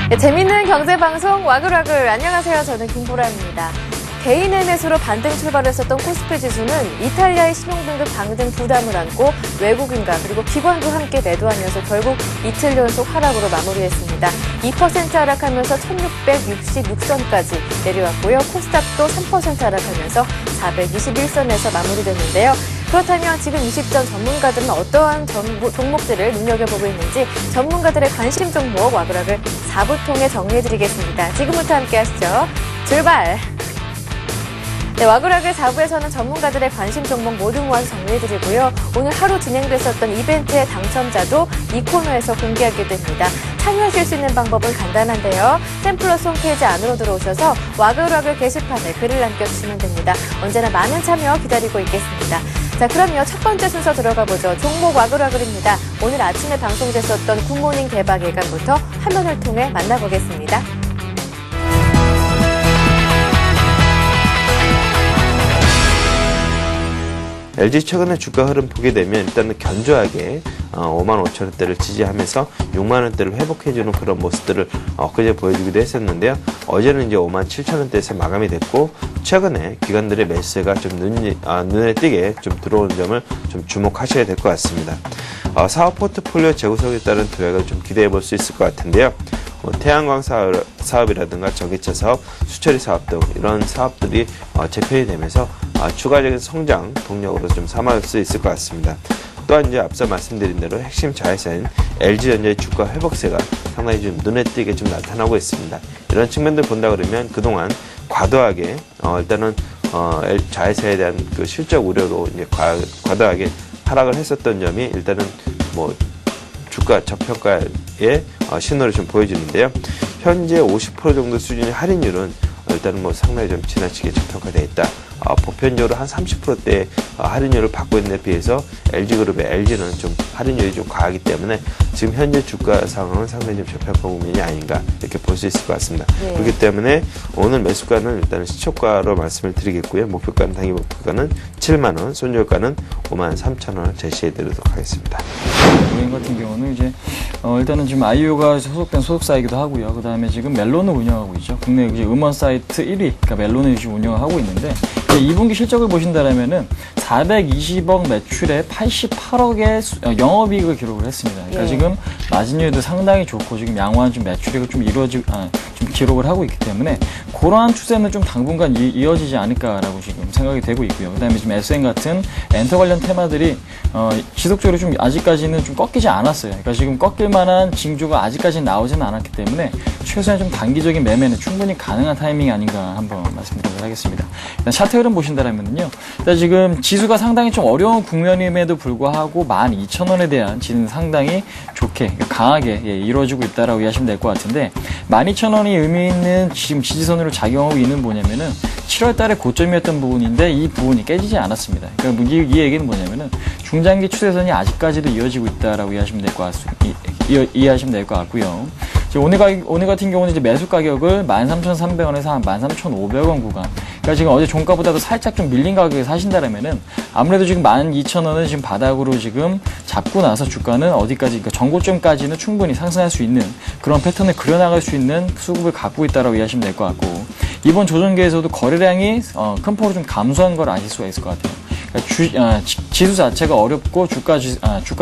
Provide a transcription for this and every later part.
네, 재밌는 경제방송 와글와글. 안녕하세요. 저는 김보라입니다. 개인의 매수로 반등 출발했었던 코스피 지수는 이탈리아의 신용등급 방등 부담을 안고 외국인과 그리고 기관도 함께 매도하면서 결국 이틀 연속 하락으로 마무리했습니다. 2% 하락하면서 1666선까지 내려왔고요. 코스닥도 3% 하락하면서 421선에서 마무리됐는데요. 그렇다면 지금 이 시점 전문가들은 어떠한 종목들을 눈여겨보고 있는지 전문가들의 관심 종목 와글와글 4부 통해 정리해드리겠습니다. 지금부터 함께 하시죠. 출발! 네, 와글와글 4부에서는 전문가들의 관심 종목 모두 모아서 정리해드리고요. 오늘 하루 진행됐었던 이벤트의 당첨자도 이 코너에서 공개하게 됩니다. 참여하실 수 있는 방법은 간단한데요. 샘플러스 홈페이지 안으로 들어오셔서 와글와글 게시판에 글을 남겨주시면 됩니다. 언제나 많은 참여 기다리고 있겠습니다. 자, 그럼요. 첫 번째 순서 들어가 보죠. 종목 와글와글입니다. 오늘 아침에 방송됐었던 굿모닝 대박 예감부터 화면을 통해 만나보겠습니다. LG 최근에 주가 흐름 보게 되면 일단은 견조하게 55,000원대를 지지하면서 6만원대를 회복해주는 그런 모습들을 엊그제 보여주기도 했었는데요. 어제는 이제 57,000원대에서 마감이 됐고 최근에 기관들의 매수세가 좀 눈에 띄게 좀 들어오는 점을 좀 주목하셔야 될 것 같습니다. 사업 포트폴리오 재구성에 따른 도약을 좀 기대해 볼 수 있을 것 같은데요. 태양광 사업이라든가 전기차 사업, 수처리 사업 등 이런 사업들이 재편이 되면서 추가적인 성장 동력으로 좀 삼을 수 있을 것 같습니다. 또한 이제 앞서 말씀드린 대로 핵심 자회사인 LG전자의 주가 회복세가 상당히 좀 눈에 띄게 좀 나타나고 있습니다. 이런 측면들 본다 그러면 그동안 과도하게 일단은 자회사에 대한 그 실적 우려로 이제 과도하게 하락을 했었던 점이 일단은 주가 저평가의 신호를 좀 보여주는데요. 현재 50% 정도 수준의 할인율은 일단은 상당히 좀 지나치게 저평가되어 있다. 보편적으로 한 30%대의 할인율을 받고 있는 데 비해서 LG그룹의 LG는 좀 할인율이 좀 과하기 때문에 지금 현재 주가 상황은 상당히 좀 저평가 국면이 아닌가 이렇게 볼 수 있을 것 같습니다. 네. 그렇기 때문에 오늘 매수가는 일단은 시초가로 말씀을 드리겠고요. 목표가는 당일 목표가는 7만원, 손절가는 53,000원을 제시해 드리도록 하겠습니다. 은행 같은 경우는 이제 일단은 지금 아이오가 소속된 소속사이기도 하고요. 그 다음에 지금 멜론을 운영하고 있죠. 국내 이제 음원 사이트 1위, 그러니까 멜론을 지금 운영을 하고 있는데 2분기 실적을 보신다라면은 420억 매출에 88억의 영업이익을 기록을 했습니다. 그러니까 네. 지금 마진율도 상당히 좋고 지금 양호한 좀 매출액을 좀 좀 기록을 하고 있기 때문에 그러한 추세는 좀 당분간 이어지지 않을까라고 지금 생각이 되고 있고요. 그다음에 지금 SN 같은 엔터 관련 테마들이 지속적으로 좀 아직까지는 좀 꺾이지 않았어요. 그러니까 지금 꺾일 만한 징조가 아직까지는 나오지는 않았기 때문에 최소한 좀 단기적인 매매는 충분히 가능한 타이밍이 아닌가 한번 말씀드리도록 하겠습니다. 일단 차트 흐름 보신다면요. 일단 지금 지수가 상당히 좀 어려운 국면임에도 불구하고 12,000원에 대한 지지는 상당히 좋게 강하게 이루어지고 있다라고 이해하시면 될 것 같은데 12,000원이 의미 있는 지금 지지선으로 작용하고 있는 뭐냐면은 7월 달에 고점이었던 부분인데 이 부분이 깨지지 않았습니다. 그러니까 이 얘기는 뭐냐면은 중장기 추세선이 아직까지도 이어지고 있다라고 이해하시면 될 것 같고요. 오늘 같은 경우는 이제 매수 가격을 13,300원에서 한 13,500원 구간. 그러니까 지금 어제 종가보다도 살짝 좀 밀린 가격에 사신다라면은 아무래도 지금 12,000원은 지금 바닥으로 지금 잡고 나서 주가는 어디까지, 그러니까 전고점까지는 충분히 상승할 수 있는 그런 패턴을 그려나갈 수 있는 수급을 갖고 있다라고 이해하시면 될 것 같고 이번 조정기에서도 거래량이 큰 폭으로 좀 감소한 걸 아실 수가 있을 것 같아요. 그러니까 지수 자체가 어렵고 주가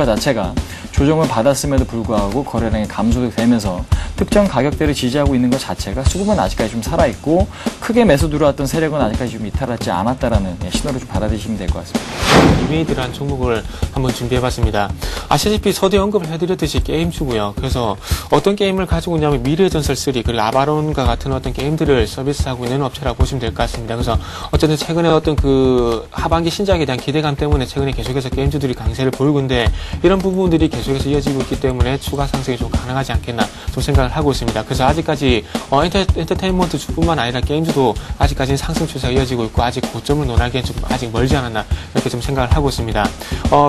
자체가 조정을 받았음에도 불구하고 거래량이 감소되면서 특정 가격대를 지지하고 있는 것 자체가 수급은 아직까지 좀 살아있고 크게 매수 들어왔던 세력은 아직까지 좀 이탈하지 않았다라는 신호를 좀 받아들이시면 될 것 같습니다. 이베이드라는 종목을 한번 준비해봤습니다. 아시다시피 서두에 언급을 해드렸듯이 게임주고요. 그래서 어떤 게임을 가지고 있냐면 미래의 전설 3 그리고 아바론과 같은 어떤 게임들을 서비스하고 있는 업체라고 보시면 될 것 같습니다. 그래서 어쨌든 최근에 어떤 그 하반기 신작에 대한 기대감 때문에 최근에 계속해서 게임주들이 강세를 보이고 있는데 이런 부분들이 계속해서 이어지고 있기 때문에 추가 상승이 좀 가능하지 않겠나 좀 생각을 하고 있습니다. 그래서 아직까지 엔터테인먼트주뿐만 아니라 게임주도 아직까지는 상승 추세가 이어지고 있고 아직 고점을 논하기엔 좀 아직 멀지 않았나 이렇게 좀 생각을 하고 있습니다.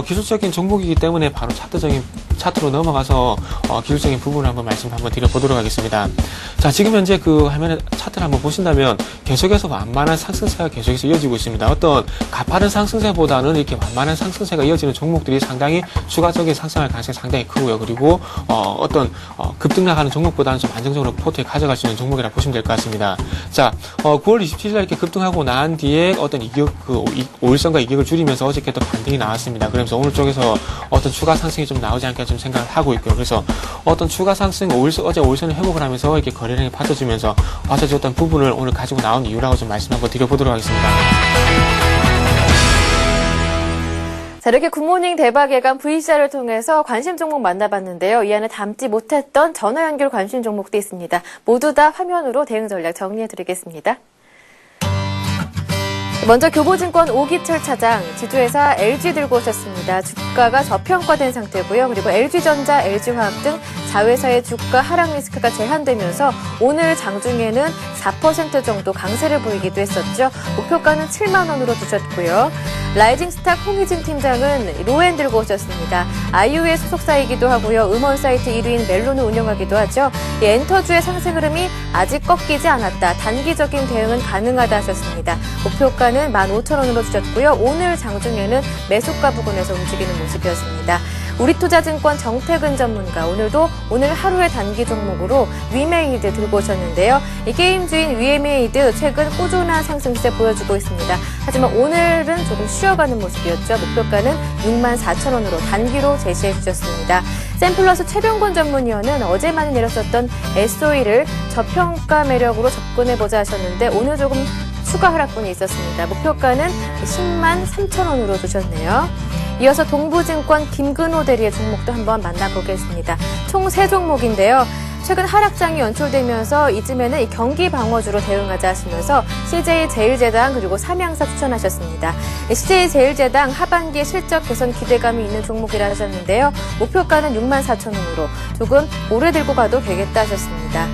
기술적인 종목이기 때문에 바로 차트적인 차트로 넘어가서 기술적인 부분을 한번 드려보도록 하겠습니다. 자, 지금 현재 그 화면에 차트를 한번 보신다면 계속해서 완만한 상승세가 계속해서 이어지고 있습니다. 어떤 가파른 상승세보다는 이렇게 완만한 상승세가 이어지는 종목들이 상당히 추가적인 상승할 가능성이 상당히 크고요. 그리고 어떤 급등락하는 종목보다는 좀 안정적으로 포트에 가져갈 수 있는 종목이라 보시면 될 것 같습니다. 자, 9월 27일 날 이렇게 급등하고 난 뒤에 어떤 오일선과 이격을 줄이면서 어저께 또 반등이 나왔습니다. 그러면서 오늘 쪽에서 어떤 추가 상승이 좀 나오지 않게 좀 생각을 하고 있고요. 그래서 어떤 추가 상승, 어제 오일선을 회복을 하면서 이렇게 거래량이 빠져졌던 부분을 오늘 가지고 나온 이유라고 좀 말씀 한번 드려보도록 하겠습니다. 자, 이렇게 굿모닝 대박 예감 VCR을 통해서 관심 종목 만나봤는데요. 이 안에 담지 못했던 전화 연결 관심 종목도 있습니다. 모두 다 화면으로 대응 전략 정리해드리겠습니다. 먼저 교보증권 오기철 차장, 지주회사 LG 들고 오셨습니다. 주가가 저평가된 상태고요. 그리고 LG전자, LG화학 등 자회사의 주가 하락 리스크가 제한되면서 오늘 장중에는 4% 정도 강세를 보이기도 했었죠. 목표가는 7만 원으로 두셨고요. 라이징스탁 홍희진 팀장은 로엔 들고 오셨습니다. 아이유의 소속사이기도 하고요. 음원 사이트 1위인 멜론을 운영하기도 하죠. 이 엔터주의 상승 흐름이 아직 꺾이지 않았다. 단기적인 대응은 가능하다 하셨습니다. 목표가는 15,000원으로 주셨고요. 오늘 장중에는 매수가 부근에서 움직이는 모습이었습니다. 우리투자증권 정태근 전문가, 오늘 하루의 단기 종목으로 위메이드 들고 오셨는데요. 이 게임주인 위메이드 최근 꾸준한 상승세 보여주고 있습니다. 하지만 오늘은 조금 쉬어가는 모습이었죠. 목표가는 64,000원으로 단기로 제시해 주셨습니다. 샘플러스 최병곤 전문위원은 어제 많이 내렸었던 SOE를 저평가 매력으로 접근해보자 하셨는데 오늘 조금 추가 하락분이 있었습니다. 목표가는 10만 3,000원으로 두셨네요. 이어서 동부증권 김근호 대리의 종목도 한번 만나보겠습니다. 총 3종목인데요. 최근 하락장이 연출되면서 이쯤에는 이 경기 방어주로 대응하자 하시면서 CJ제일제당 그리고 삼양사 추천하셨습니다. CJ제일제당 하반기에 실적 개선 기대감이 있는 종목이라 하셨는데요. 목표가는 64,000원으로 조금 오래 들고 가도 되겠다 하셨습니다.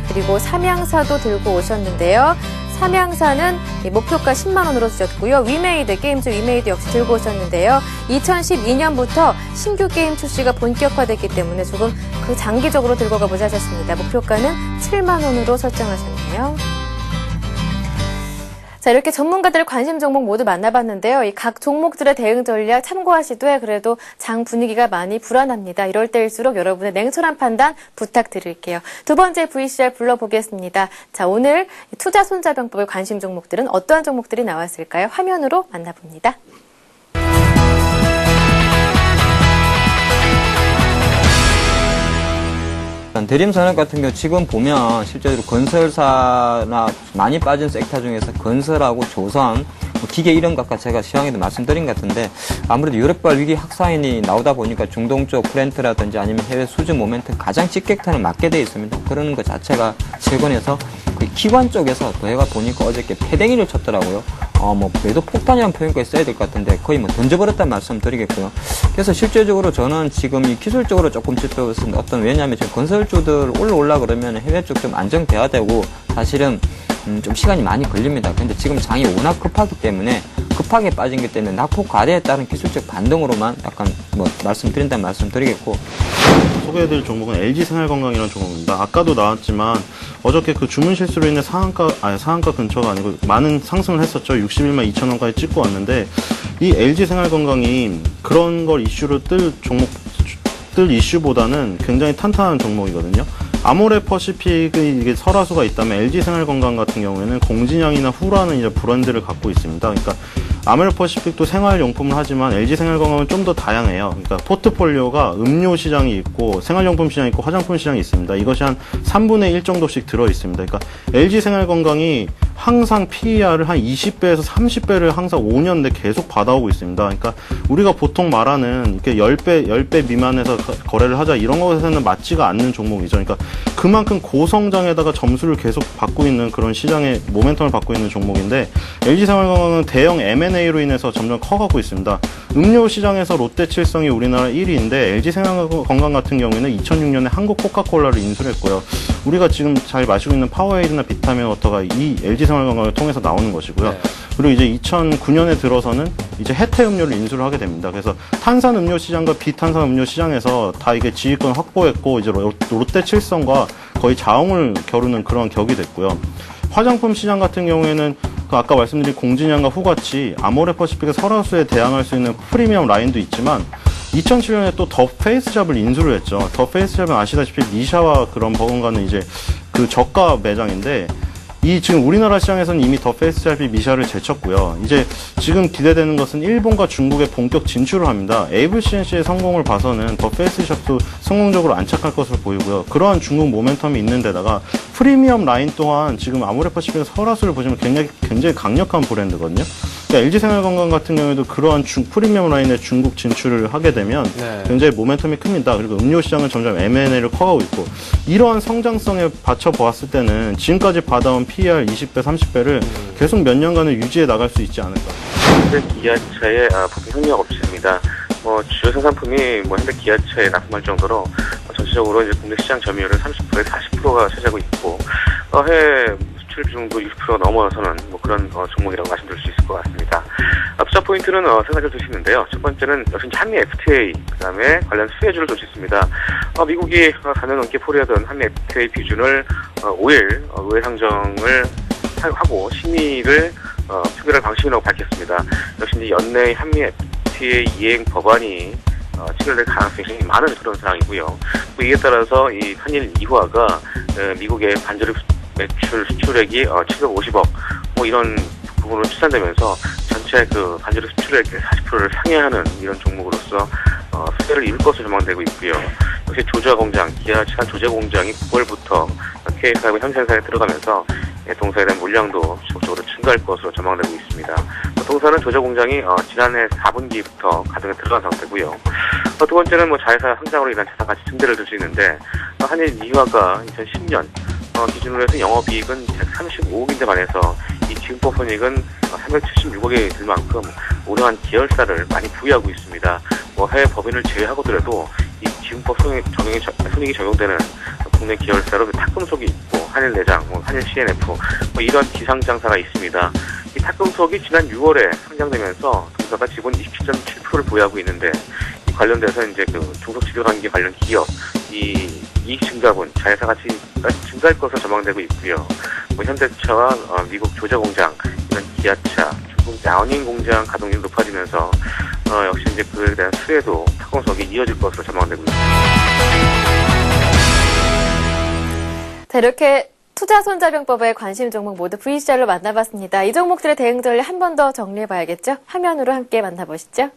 그리고 삼양사도 들고 오셨는데요. 삼양사는 목표가 10만 원으로 주셨고요. 위메이드, 게임즈 위메이드 역시 들고 오셨는데요. 2012년부터 신규 게임 출시가 본격화됐기 때문에 조금 그 장기적으로 들고 가보자 하셨습니다. 목표가는 7만 원으로 설정하셨네요. 자, 이렇게 전문가들의 관심 종목 모두 만나봤는데요. 이 각 종목들의 대응 전략 참고하시되 그래도 장 분위기가 많이 불안합니다. 이럴 때일수록 여러분의 냉철한 판단 부탁드릴게요. 두 번째 VCR 불러보겠습니다. 자, 오늘 투자 손자병법의 관심 종목들은 어떠한 종목들이 나왔을까요? 화면으로 만나봅니다. 대림산업 같은 경우 지금 보면 실제로 건설사나 많이 빠진 섹터 중에서 건설하고 조선, 기계 이런 것 아까 제가 시황에도 말씀드린 것 같은데 아무래도 유럽발 위기 확산이 나오다 보니까 중동 쪽 브렌트라든지 아니면 해외 수주 모멘트 가장 직격탄을 맞게 돼 있습니다. 그런 것 자체가 최근에서 기관 쪽에서 내가 보니까 어저께 패댕이를 쳤더라고요. 매도 폭탄이라는 표현까지 써야 될 것 같은데 거의 던져버렸다는 말씀 드리겠고요. 그래서 실제적으로 저는 지금 이 기술적으로 조금 짚어봤습니다. 왜냐하면 지금 건설주들 올라 그러면 해외 쪽 좀 안정돼야 되고 사실은 좀 시간이 많이 걸립니다. 근데 지금 장이 워낙 급하기 때문에 급하게 빠진 것 때문에 낙폭 과대에 따른 기술적 반등으로만 약간 말씀드린다는 말씀 드리겠고 소개해드릴 종목은 LG생활건강이라는 종목입니다. 아까도 나왔지만 어저께 그 주문 실수로 인해 상한가 근처가 아니고 많은 상승을 했었죠. 61만 2천원까지 찍고 왔는데 이 LG생활건강이 그런 걸 이슈로 뜰 이슈보다는 굉장히 탄탄한 종목이거든요. 아모레퍼시픽의 이게 설화수가 있다면 LG생활건강 같은 경우에는 공진영이나 후라는 이제 브랜드를 갖고 있습니다. 그러니까 아모레퍼시픽도 생활용품을 하지만 LG생활건강은 좀 더 다양해요. 그러니까 포트폴리오가 음료 시장이 있고 생활용품 시장이 있고 화장품 시장이 있습니다. 이것이 한 3분의 1 정도씩 들어 있습니다. 그러니까 LG생활건강이 항상 PER을 한 20배에서 30배를 항상 5년 내 계속 받아오고 있습니다. 그러니까 우리가 보통 말하는 이렇게 10배 미만에서 거래를 하자 이런 것에서는 맞지가 않는 종목이죠. 그러니까 그만큼 고성장에다가 점수를 계속 받고 있는 그런 시장의 모멘텀을 받고 있는 종목인데 LG생활건강은 대형 M&A로 인해서 점점 커가고 있습니다. 음료 시장에서 롯데칠성이 우리나라 1위인데 LG생활건강 같은 경우에는 2006년에 한국 코카콜라를 인수를 했고요. 우리가 지금 잘 마시고 있는 파워에이드나 비타민 워터가 이 LG생활건강을 통해서 나오는 것이고요. 그리고 이제 2009년에 들어서는 이제 해태 음료를 인수를 하게 됩니다. 그래서 탄산 음료 시장과 비탄산 음료 시장에서 다 이게 지휘권 확보했고 이제 롯데 칠성과 거의 자웅을 겨루는 그런 격이 됐고요. 화장품 시장 같은 경우에는 아까 말씀드린 공진양과 후같이 아모레퍼시픽의 설화수에 대항할 수 있는 프리미엄 라인도 있지만 2007년에 또 더 페이스샵을 인수를 했죠. 더 페이스샵은 아시다시피 미샤와 그런 버건가는 이제 그 저가 매장인데 이 지금 우리나라 시장에서는 이미 더 페이스샵이 미샤를 제쳤고요. 이제 지금 기대되는 것은 일본과 중국에 본격 진출을 합니다. AVCNC의 성공을 봐서는 더 페이스샵도 성공적으로 안착할 것으로 보이고요. 그러한 중국 모멘텀이 있는 데다가 프리미엄 라인 또한 지금 아모레퍼시픽의 설화수를 보시면 굉장히 강력한 브랜드거든요. 그러니까 LG생활건강 같은 경우에도 그러한 프리미엄 라인의 중국 진출을 하게 되면 굉장히 모멘텀이 큽니다. 그리고 음료 시장은 점점 M&A를 커가고 있고 이러한 성장성에 받쳐 보았을 때는 지금까지 받아온 PER 20배, 30배를 계속 몇 년간은 유지해 나갈 수 있지 않을까. 현대 기아차의 부품 협력 업체입니다. 주요 생산품이 현대 기아차에 납품할 정도로 전체적으로 이제 국내 시장 점유율은 30%에 40%가 차지하고 있고 해외 수출 비중도 60%가 넘어서는 그런 종목이라고 말씀드릴 수 있을 것 같습니다. 투자 포인트는 세 가지를 두시는데요. 첫 번째는 역시 한미 FTA, 그다음에 관련 수혜주를 두셨습니다. 미국이 4년 넘게 포기하던 한미 FTA 비준을 5일 의회 상정을 하고 심의를 표결할 방침이라고 밝혔습니다. 역시 이제 연내 한미 FTA 이행 법안이 체결될 가능성이 굉장히 많은 그런 상황이고요. 이에 따라서 이 한일 이화가 미국의 반저리 매출 수출액이 750억 이런 부분으로 추산되면서 전체 그 반저리 수출액의 40%를 상회하는 이런 종목으로서 수혜를 이룰 것으로 전망되고 있고요. 역시 조자 공장, 기아차 조자 공장이 9월부터 K사하고 현생사에 들어가면서 동사에 대한 물량도 지속적으로 증가할 것으로 전망되고 있습니다. 동사는 조자 공장이 지난해 4분기부터 가동에 들어간 상태고요. 두 번째는 자회사 상장으로 인한 자산 가치 증대를 들 수 있는데 한일 이화가 2010년 기준으로 해서 영업이익은 135억인데 반해서 이 지분법 손익은 376억이 들 만큼 오래한 계열사를 많이 부여하고 있습니다. 해외 법인을 제외하고더라도 이 지분법 손익이 적용되는 국내 계열사로 탁금속이 있고 한일내장, 한일 CNF 이런 기상장사가 있습니다. 이 탁금속이 지난 6월에 상장되면서 동사가 지분 27.7%를 보유하고 있는데 이 관련돼서 이제 그 중소지주관계 관련 기업 이 이익 증가분, 자회사 가치가 증가할 것으로 전망되고 있고요. 현대차와 미국 조자 공장, 이런 기아차, 중국 야오닝 공장 가동률이 높아지면서 역시 이제 그에 대한 수혜도 탁공석이 이어질 것으로 전망되고 있습니다. 자, 이렇게 투자 손자병법에 관심 종목 모두 VCR로 만나봤습니다. 이 종목들의 대응 전략 한 번 더 정리해봐야겠죠? 화면으로 함께 만나보시죠.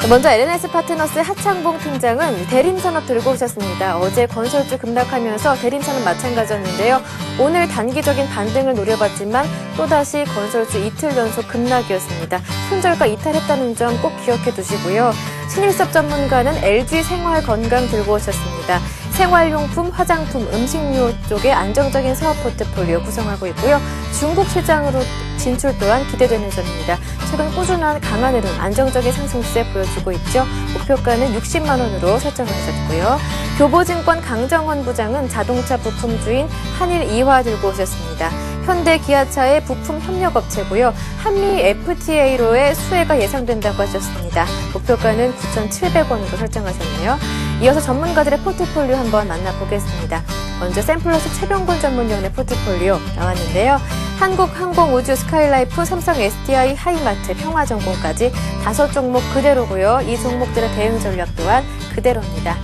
먼저 LNS 파트너스 하창봉 팀장은 대림산업 들고 오셨습니다. 어제 건설주 급락하면서 대림산업 마찬가지였는데요. 오늘 단기적인 반등을 노려봤지만 또다시 건설주 이틀 연속 급락이었습니다. 손절가 이탈했다는 점 꼭 기억해 두시고요. 신일섭 전문가는 LG 생활건강 들고 오셨습니다. 생활용품, 화장품, 음식료 쪽에 안정적인 사업 포트폴리오 구성하고 있고요. 중국 시장으로 진출 또한 기대되는 점입니다. 최근 꾸준한 강한 흐름, 안정적인 상승세 보여주고 있죠. 목표가는 60만 원으로 설정하셨고요. 교보증권 강정원 부장은 자동차 부품주인 한일 이화 들고 오셨습니다. 현대 기아차의 부품 협력업체고요. 한미 FTA로의 수혜가 예상된다고 하셨습니다. 목표가는 9,700원으로 설정하셨네요. 이어서 전문가들의 포트폴리오 한번 만나보겠습니다. 먼저 샘플러스 최병곤 전문위원의 포트폴리오 나왔는데요. 한국항공우주 스카이라이프, 삼성 SDI, 하이마트, 평화전공까지 5종목 그대로고요. 이 종목들의 대응 전략 또한 그대로입니다.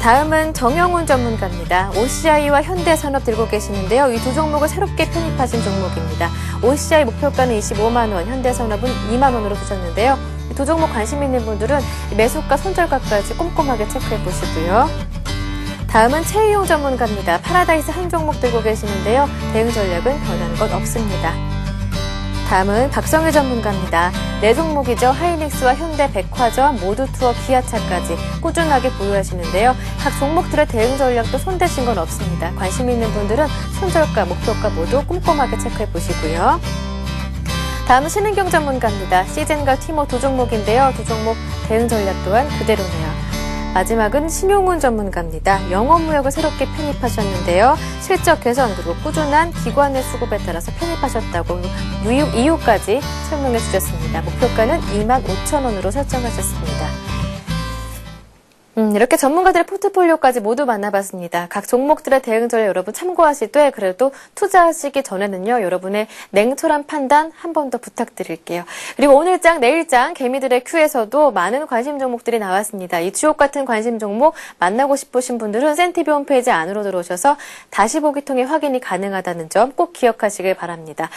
다음은 정영훈 전문가입니다. OCI와 현대산업 들고 계시는데요. 이 두 종목을 새롭게 편입하신 종목입니다. OCI 목표가는 25만 원, 현대산업은 2만 원으로 두셨는데요. 두 종목 관심 있는 분들은 매수가, 손절가까지 꼼꼼하게 체크해 보시고요. 다음은 최희용 전문가입니다. 파라다이스 한 종목 들고 계시는데요. 대응 전략은 변한 것 없습니다. 다음은 박성일 전문가입니다. 네 종목이죠. 하이닉스와 현대백화점, 모두투어, 기아차까지 꾸준하게 보유하시는데요. 각 종목들의 대응 전략도 손대신 건 없습니다. 관심 있는 분들은 손절가, 목표가 모두 꼼꼼하게 체크해 보시고요. 다음은 신은경 전문가입니다. 시즌과 티모 두 종목인데요. 두 종목 대응 전략 또한 그대로네요. 마지막은 신용훈 전문가입니다. 영어무역을 새롭게 편입하셨는데요. 실적 개선 그리고 꾸준한 기관의 수급에 따라서 편입하셨다고 이유까지 설명해 주셨습니다. 목표가는 25,000원으로 설정하셨습니다. 이렇게 전문가들의 포트폴리오까지 모두 만나봤습니다. 각 종목들의 대응 전략 여러분 참고하시되 그래도 투자하시기 전에는요. 여러분의 냉철한 판단 한 번 더 부탁드릴게요. 그리고 오늘장, 내일장 개미들의 큐에서도 많은 관심 종목들이 나왔습니다. 이 주옥 같은 관심 종목 만나고 싶으신 분들은 센티비 홈페이지 안으로 들어오셔서 다시 보기 통해 확인이 가능하다는 점 꼭 기억하시길 바랍니다.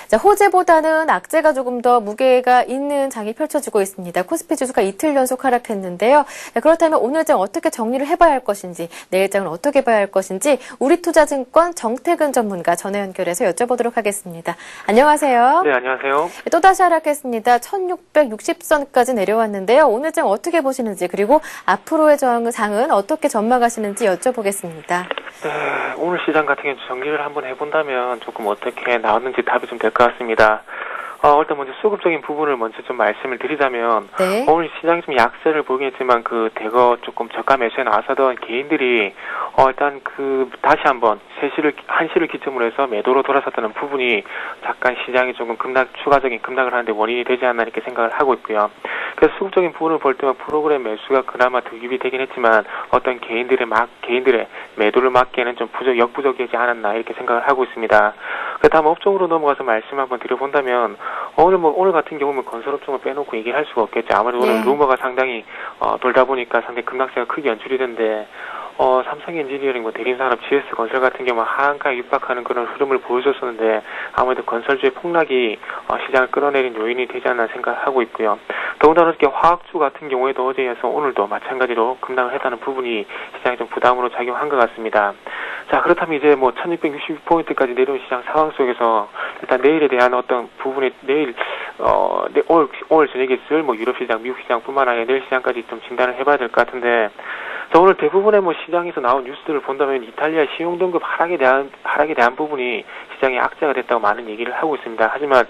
자, 호재보다는 악재가 조금 더 무게가 있는 장이 펼쳐지고 있습니다. 코스피 지수가 이틀 연속 하락했는데요. 자, 그렇다면 오늘장 어떻게 정리를 해봐야 할 것인지, 내일장은 어떻게 봐야 할 것인지 우리투자증권 정태근 전문가 전화 연결해서 여쭤보도록 하겠습니다. 안녕하세요. 네, 안녕하세요. 또다시 하락했습니다. 1660선까지 내려왔는데요. 오늘장 어떻게 보시는지 그리고 앞으로의 상은 어떻게 전망하시는지 여쭤보겠습니다. 네, 오늘 시장 같은 경우 정리를 한번 해본다면 조금 어떻게 나왔는지 답이 좀 될 것 같습니다. 일단 먼저 수급적인 부분을 먼저 좀 말씀을 드리자면, 네. 오늘 시장이 좀 약세를 보이긴 했지만, 대거 조금 저가 매수에 나서던 개인들이, 일단 다시 한번 1시를 기점으로 해서 매도로 돌아섰다는 부분이 잠깐 시장이 조금 추가적인 급락을 하는데 원인이 되지 않나 이렇게 생각을 하고 있고요. 그래서 수급적인 부분을 볼 때만 프로그램 매수가 그나마 득입이 되긴 했지만, 어떤 개인들의 매도를 막기에는 좀 역부족이지 않았나 이렇게 생각을 하고 있습니다. 다음 업종으로 넘어가서 말씀 한번 드려본다면, 오늘 같은 경우는 건설업종을 빼놓고 얘기를 할 수가 없겠죠. 아무래도 오늘 루머가 상당히 돌다 보니까 상당히 급락세가 크게 연출이 된데, 삼성엔지니어링, 대림산업, GS건설 같은 경우 하한가에 육박하는 그런 흐름을 보여줬었는데 아무래도 건설주의 폭락이 시장을 끌어내린 요인이 되지 않나 생각하고 있고요. 더군다나 이렇게 화학주 같은 경우에도 어제에서 오늘도 마찬가지로 급락을 했다는 부분이 시장에 좀 부담으로 작용한 것 같습니다. 자, 그렇다면 이제 1660포인트까지 내려온 시장 상황 속에서 일단 내일에 대한 어떤 부분에 오늘 저녁에 있을 유럽 시장, 미국 시장뿐만 아니라 내일 시장까지 좀 진단을 해봐야 될 것 같은데, 자, 오늘 대부분의 시장에서 나온 뉴스들을 본다면 이탈리아 신용등급 하락에 대한 부분이 시장의 악재가 됐다고 많은 얘기를 하고 있습니다. 하지만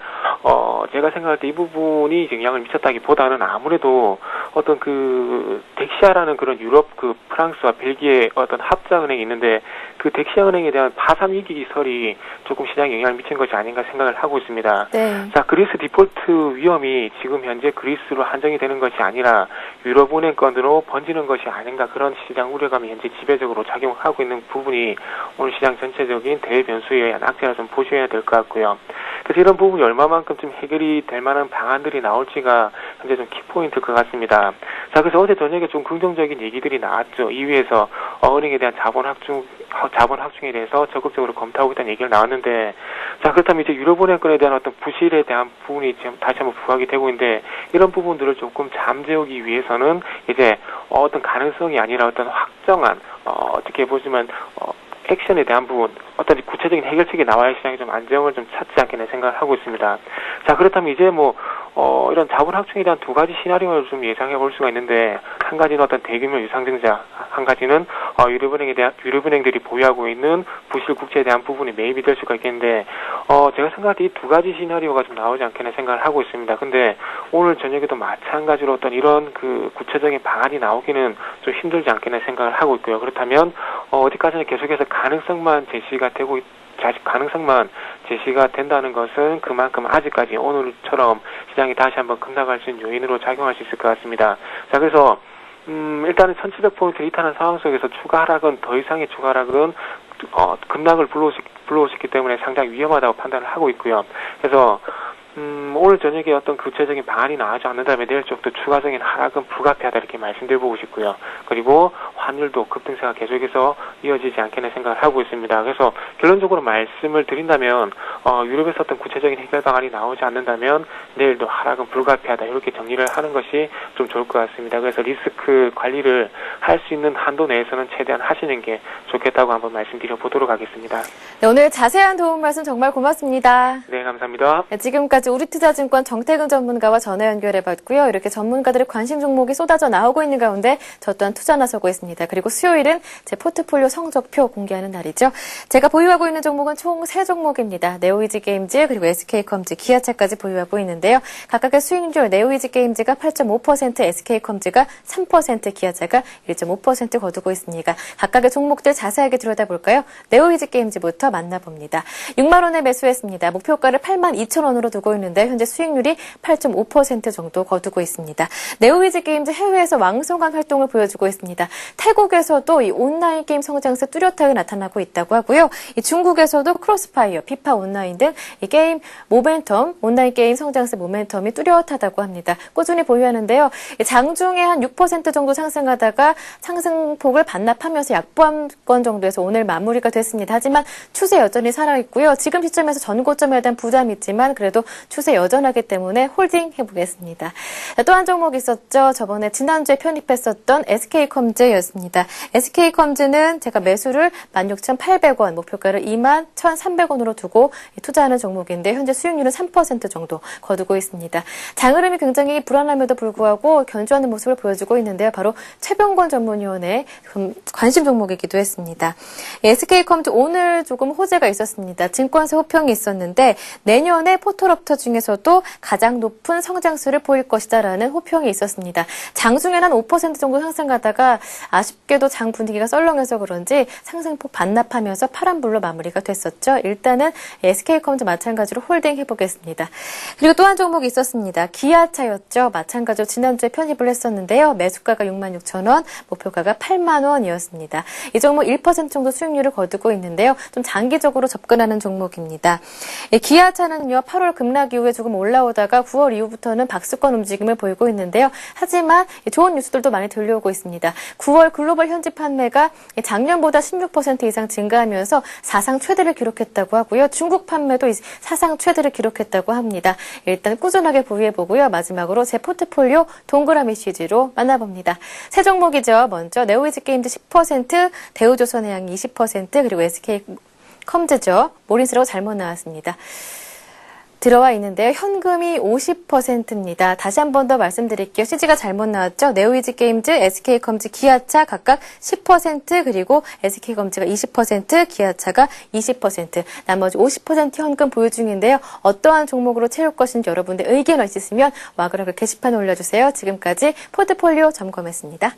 제가 생각할 때 이 부분이 영향을 미쳤다기보다는 아무래도 어떤 덱시아라는 그런 유럽 프랑스와 벨기에 어떤 합자은행이 있는데 그 덱시아 은행에 대한 파산 위기설이 조금 시장에 영향을 미친 것이 아닌가 생각을 하고 있습니다. 네. 자, 그리스 디폴트 위험이 지금 현재 그리스로 한정이 되는 것이 아니라 유럽은행권으로 번지는 것이 아닌가 그런 시장 우려감이 현재 지배적으로 작용하고 있는 부분이 오늘 시장 전체적인 대외 변수에 의한 악재라 좀 보셔야 될 것 같고요. 그래서 이런 부분이 얼마만큼 좀 해결이 될 만한 방안들이 나올지가 현재 좀 키포인트일 것 같습니다. 자, 그래서 어제 저녁에 좀 긍정적인 얘기들이 나왔죠. 2위에서 은행에 대한 자본 확충에 대해서 적극적으로 검토하고 있다는 얘기가 나왔는데, 자, 그렇다면 이제 유럽은행권에 대한 어떤 부실에 대한 부분이 지금 다시 한번 부각이 되고 있는데, 이런 부분들을 조금 잠재우기 위해서는 이제 어떤 가능성이 아니라 어떤 확정한 어떻게 보시면 액션에 대한 부분, 어떤 구체적인 해결책이 나와야 시장이 좀 안정을 좀 찾지 않겠나 생각을 하고 있습니다. 자, 그렇다면 이제 이런 자본 확충에 대한 두 가지 시나리오를 좀 예상해 볼 수가 있는데, 한 가지는 어떤 대규모 유상증자, 한 가지는 유럽은행들이 보유하고 있는 부실 국채에 대한 부분이 매입이 될 수가 있겠는데, 제가 생각할 때 이 두 가지 시나리오가 좀 나오지 않겠나 생각을 하고 있습니다. 근데 오늘 저녁에도 마찬가지로 어떤 이런 구체적인 방안이 나오기는 좀 힘들지 않겠나 생각을 하고 있고요. 그렇다면 어디까지나 계속해서 가능성만 제시가 된다는 것은 그만큼 아직까지 오늘처럼 시장이 다시 한번 급락할 수 있는 요인으로 작용할 수 있을 것 같습니다. 자, 그래서 일단은 1700포인트 이탈한 상황 속에서 더 이상의 추가 하락은 급락을 불러오셨기 때문에 상당히 위험하다고 판단을 하고 있고요. 그래서 오늘 저녁에 어떤 구체적인 방안이 나오지 않는다면 내일 쪽도 추가적인 하락은 불가피하다 이렇게 말씀드려보고 싶고요. 그리고 환율도 급등세가 계속해서 이어지지 않겠나 생각을 하고 있습니다. 그래서 결론적으로 말씀을 드린다면 유럽에서 어떤 구체적인 해결 방안이 나오지 않는다면 내일도 하락은 불가피하다 이렇게 정리를 하는 것이 좀 좋을 것 같습니다. 그래서 리스크 관리를 할 수 있는 한도 내에서는 최대한 하시는 게 좋겠다고 한번 말씀드려보도록 하겠습니다. 네, 오늘 자세한 도움 말씀 정말 고맙습니다. 네, 감사합니다. 네, 지금까지 지금까지 우리투자증권 정태근 전문가와 전화 연결해봤고요. 이렇게 전문가들의 관심 종목이 쏟아져 나오고 있는 가운데 저 또한 투자 나서고 있습니다. 그리고 수요일은 제 포트폴리오 성적표 공개하는 날이죠. 제가 보유하고 있는 종목은 총 3종목입니다. 네오이지게임즈 그리고 SK컴즈, 기아차까지 보유하고 있는데요. 각각의 수익률 네오이지게임즈가 8.5%, SK컴즈가 3%, 기아차가 1.5% 거두고 있으니까 각각의 종목들 자세하게 들여다볼까요? 네오이지게임즈부터 만나봅니다. 6만 원에 매수했습니다. 목표가를 82,000원으로 두고 있는데 현재 수익률이 8.5% 정도 거두고 있습니다. 네오이지게임즈 해외에서 왕성한 활동을 보여주고 있습니다. 태국에서도 이 온라인 게임 성장세 뚜렷하게 나타나고 있다고 하고요. 이 중국에서도 크로스파이어, 피파 온라인 등 이 게임 모멘텀, 온라인 게임 성장세 모멘텀이 뚜렷하다고 합니다. 꾸준히 보유하는데요. 장중에 한 6% 정도 상승하다가 상승폭을 반납하면서 약보합권 정도에서 오늘 마무리가 됐습니다. 하지만 추세 여전히 살아있고요. 지금 시점에서 전고점에 대한 부담이 있지만 그래도 추세 여전하기 때문에 홀딩 해보겠습니다. 또 한 종목 있었죠. 저번에 지난주에 편입했었던 SK컴즈였습니다. SK컴즈는 제가 매수를 16,800원, 목표가를 21,300원으로 두고 투자하는 종목인데 현재 수익률은 3% 정도 거두고 있습니다. 장흐름이 굉장히 불안함에도 불구하고 견주하는 모습을 보여주고 있는데요. 바로 최병권 전문위원의 관심 종목이기도 했습니다. SK컴즈 오늘 조금 호재가 있었습니다. 증권사 호평이 있었는데 내년에 포토럽터 중에서도 가장 높은 성장수를 보일 것이다라는 호평이 있었습니다. 장중에는 한 5% 정도 상승하다가 아쉽게도 장 분위기가 썰렁해서 그런지 상승폭 반납하면서 파란불로 마무리가 됐었죠. 일단은 SK컴즈 마찬가지로 홀딩 해보겠습니다. 그리고 또 한 종목이 있었습니다. 기아차였죠. 마찬가지로 지난주에 편입을 했었는데요. 매수가가 66,000원, 목표가가 8만 원이었습니다. 이 종목 1% 정도 수익률을 거두고 있는데요. 좀 장기적으로 접근하는 종목입니다. 기아차는요, 8월 급락 이후에 조금 올라오다가 9월 이후부터는 박스권 움직임을 보이고 있는데요. 하지만 좋은 뉴스들도 많이 들려오고 있습니다. 9월 글로벌 현지 판매가 작년보다 16% 이상 증가하면서 사상 최대를 기록했다고 하고요. 중국 판매도 사상 최대를 기록했다고 합니다. 일단 꾸준하게 보유해보고요. 마지막으로 제 포트폴리오 동그라미 CG로 만나봅니다. 세 종목이죠. 먼저 네오이지게임즈 10%, 대우조선해양이 20%, 그리고 SK컴즈죠. 모린스라고 잘못 나왔습니다. 들어와 있는데요. 현금이 50%입니다. 다시 한 번 더 말씀드릴게요. CG가 잘못 나왔죠. 네오이지게임즈, SK컴즈, 기아차 각각 10% 그리고 SK컴즈가 20%, 기아차가 20%, 나머지 50% 현금 보유 중인데요. 어떠한 종목으로 채울 것인지 여러분들 의견 있으시면 와그라그 게시판에 올려주세요. 지금까지 포트폴리오 점검했습니다.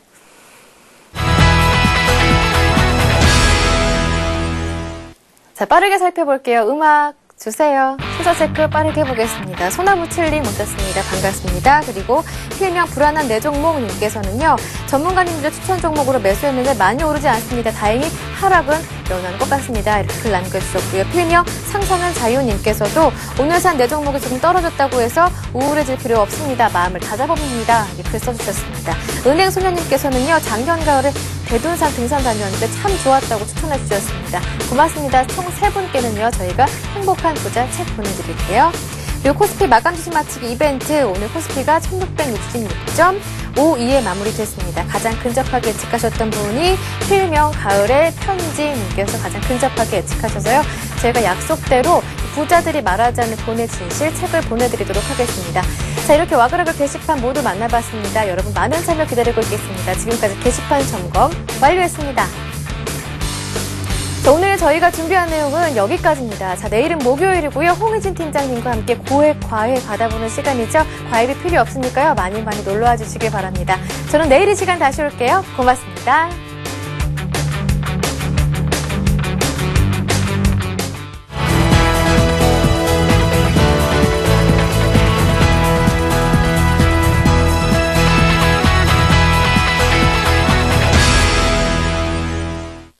자, 빠르게 살펴볼게요. 음악 주세요. 순서 체크 빠르게 해보겠습니다. 소나무 칠링 오셨습니다. 반갑습니다. 그리고 필명 불안한 내 종목님께서는요. 전문가님들 추천 종목으로 매수했는데 많이 오르지 않습니다. 다행히 하락은 연한 것 같습니다. 이렇게 글 남겨주셨고요. 필명 상상한 자유님께서도 오늘 산 내 종목이 조금 떨어졌다고 해서 우울해질 필요 없습니다. 마음을 다잡아봅니다. 이렇게 글 써주셨습니다. 은행소녀님께서는요. 작년 가을에 대둔산 등산 다녔는데 참 좋았다고 추천해 주셨습니다. 고맙습니다. 총 3분께는요. 저희가 행복한 부자 책 보내드릴게요. 그리고 코스피 마감 주식 맞추기 이벤트, 오늘 코스피가 1666.52에 마무리됐습니다. 가장 근접하게 예측하셨던 분이 필명 가을의 편지님께서 가장 근접하게 예측하셔서요. 저희가 약속대로 부자들이 말하지 않는 돈의 진실 책을 보내드리도록 하겠습니다. 자, 이렇게 와그라그 게시판 모두 만나봤습니다. 여러분 많은 참여 기다리고 있겠습니다. 지금까지 게시판 점검 완료했습니다. 자, 오늘 저희가 준비한 내용은 여기까지입니다. 자, 내일은 목요일이고요. 홍희진 팀장님과 함께 고액 과외 받아보는 시간이죠. 과외비 필요 없으니까요. 많이 놀러와 주시길 바랍니다. 저는 내일 이 시간 다시 올게요. 고맙습니다.